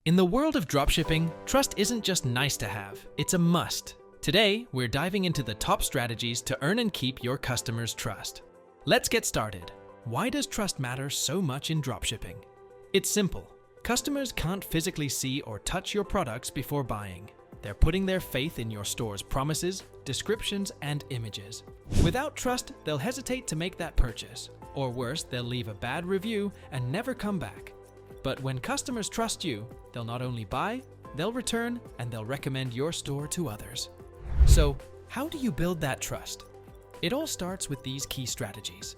In the world of dropshipping, trust isn't just nice to have, it's a must. Today, we're diving into the top strategies to earn and keep your customers' trust. Let's get started. Why does trust matter so much in dropshipping? It's simple. Customers can't physically see or touch your products before buying. They're putting their faith in your store's promises, descriptions, and images. Without trust, they'll hesitate to make that purchase. Or worse, they'll leave a bad review and never come back. But when customers trust you, they'll not only buy, they'll return, and they'll recommend your store to others. So, how do you build that trust? It all starts with these key strategies.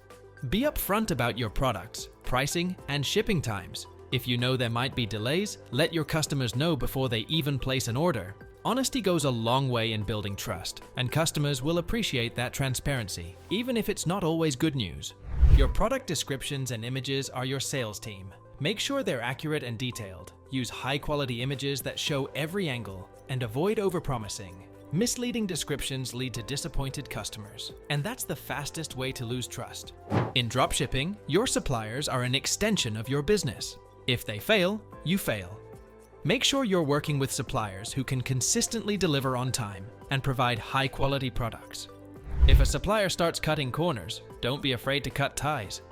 Be upfront about your products, pricing, and shipping times. If you know there might be delays, let your customers know before they even place an order. Honesty goes a long way in building trust, and customers will appreciate that transparency, even if it's not always good news. Your product descriptions and images are your sales team. Make sure they're accurate and detailed. Use high-quality images that show every angle, and avoid overpromising. Misleading descriptions lead to disappointed customers, and that's the fastest way to lose trust. In dropshipping, your suppliers are an extension of your business. If they fail, you fail. Make sure you're working with suppliers who can consistently deliver on time and provide high-quality products. If a supplier starts cutting corners, don't be afraid to cut ties.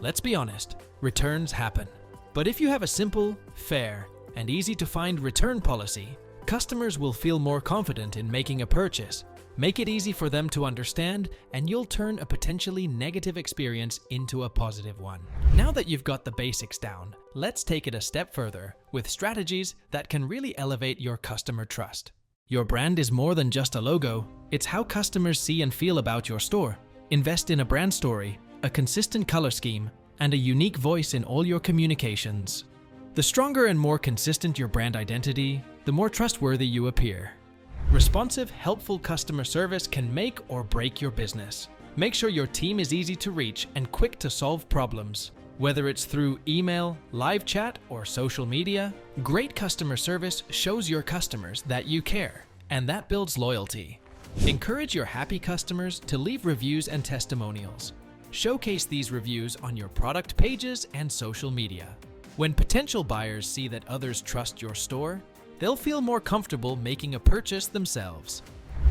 Let's be honest, returns happen. But if you have a simple, fair, and easy-to-find return policy, customers will feel more confident in making a purchase. Make it easy for them to understand, and you'll turn a potentially negative experience into a positive one. Now that you've got the basics down, let's take it a step further with strategies that can really elevate your customer trust. Your brand is more than just a logo, it's how customers see and feel about your store. Invest in a brand story, a consistent color scheme, and a unique voice in all your communications. The stronger and more consistent your brand identity, the more trustworthy you appear. Responsive, helpful customer service can make or break your business. Make sure your team is easy to reach and quick to solve problems. Whether it's through email, live chat, or social media, great customer service shows your customers that you care, and that builds loyalty. Encourage your happy customers to leave reviews and testimonials. Showcase these reviews on your product pages and social media. When potential buyers see that others trust your store, they'll feel more comfortable making a purchase themselves.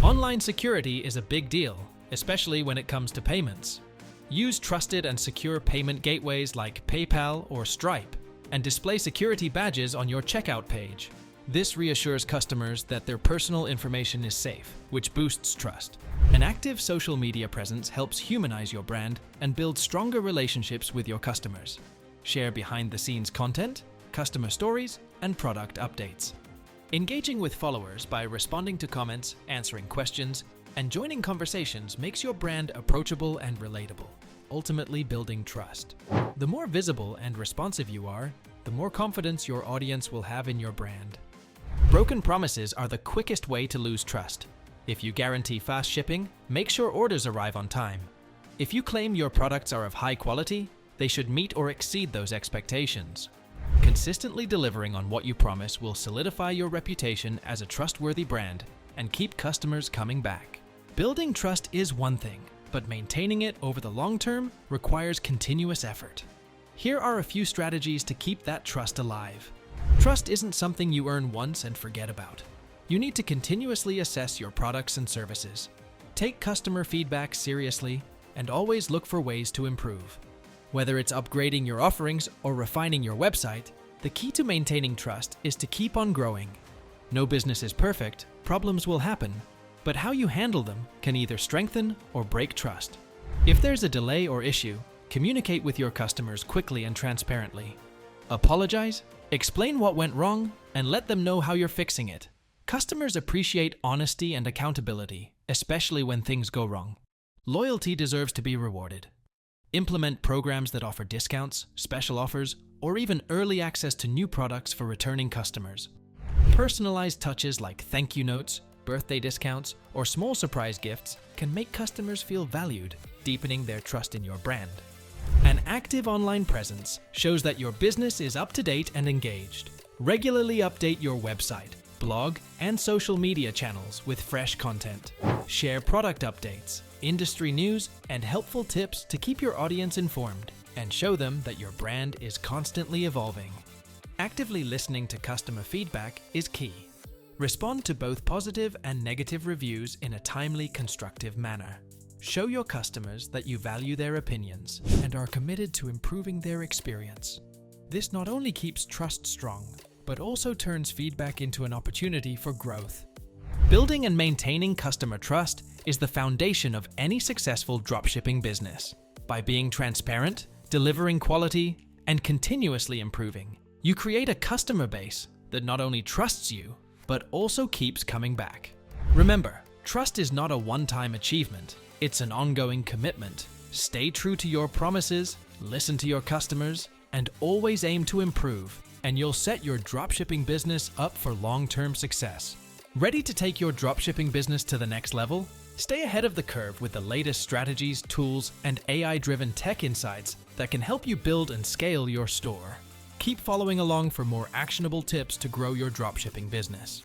Online security is a big deal, especially when it comes to payments. Use trusted and secure payment gateways like PayPal or Stripe, and display security badges on your checkout page. This reassures customers that their personal information is safe, which boosts trust. An active social media presence helps humanize your brand and build stronger relationships with your customers. Share behind-the-scenes content, customer stories, and product updates. Engaging with followers by responding to comments, answering questions, and joining conversations makes your brand approachable and relatable, ultimately building trust. The more visible and responsive you are, the more confidence your audience will have in your brand. Broken promises are the quickest way to lose trust. If you guarantee fast shipping, make sure orders arrive on time. If you claim your products are of high quality, they should meet or exceed those expectations. Consistently delivering on what you promise will solidify your reputation as a trustworthy brand and keep customers coming back. Building trust is one thing, but maintaining it over the long term requires continuous effort. Here are a few strategies to keep that trust alive. Trust isn't something you earn once and forget about. You need to continuously assess your products and services. Take customer feedback seriously and always look for ways to improve. Whether it's upgrading your offerings or refining your website, the key to maintaining trust is to keep on growing. No business is perfect, problems will happen, but how you handle them can either strengthen or break trust. If there's a delay or issue, communicate with your customers quickly and transparently. Apologize, explain what went wrong, and let them know how you're fixing it. Customers appreciate honesty and accountability, especially when things go wrong. Loyalty deserves to be rewarded. Implement programs that offer discounts, special offers, or even early access to new products for returning customers. Personalized touches like thank you notes, birthday discounts, or small surprise gifts can make customers feel valued, deepening their trust in your brand. An active online presence shows that your business is up to date and engaged. Regularly update your website, blog, and social media channels with fresh content. Share product updates, industry news, and helpful tips to keep your audience informed and show them that your brand is constantly evolving. Actively listening to customer feedback is key. Respond to both positive and negative reviews in a timely, constructive manner. Show your customers that you value their opinions and are committed to improving their experience. This not only keeps trust strong, but also turns feedback into an opportunity for growth. Building and maintaining customer trust is the foundation of any successful dropshipping business. By being transparent, delivering quality, and continuously improving, you create a customer base that not only trusts you, but also keeps coming back. Remember, trust is not a one-time achievement. It's an ongoing commitment. Stay true to your promises, listen to your customers, and always aim to improve, and you'll set your dropshipping business up for long-term success. Ready to take your dropshipping business to the next level? Stay ahead of the curve with the latest strategies, tools, and AI-driven tech insights that can help you build and scale your store. Keep following along for more actionable tips to grow your dropshipping business.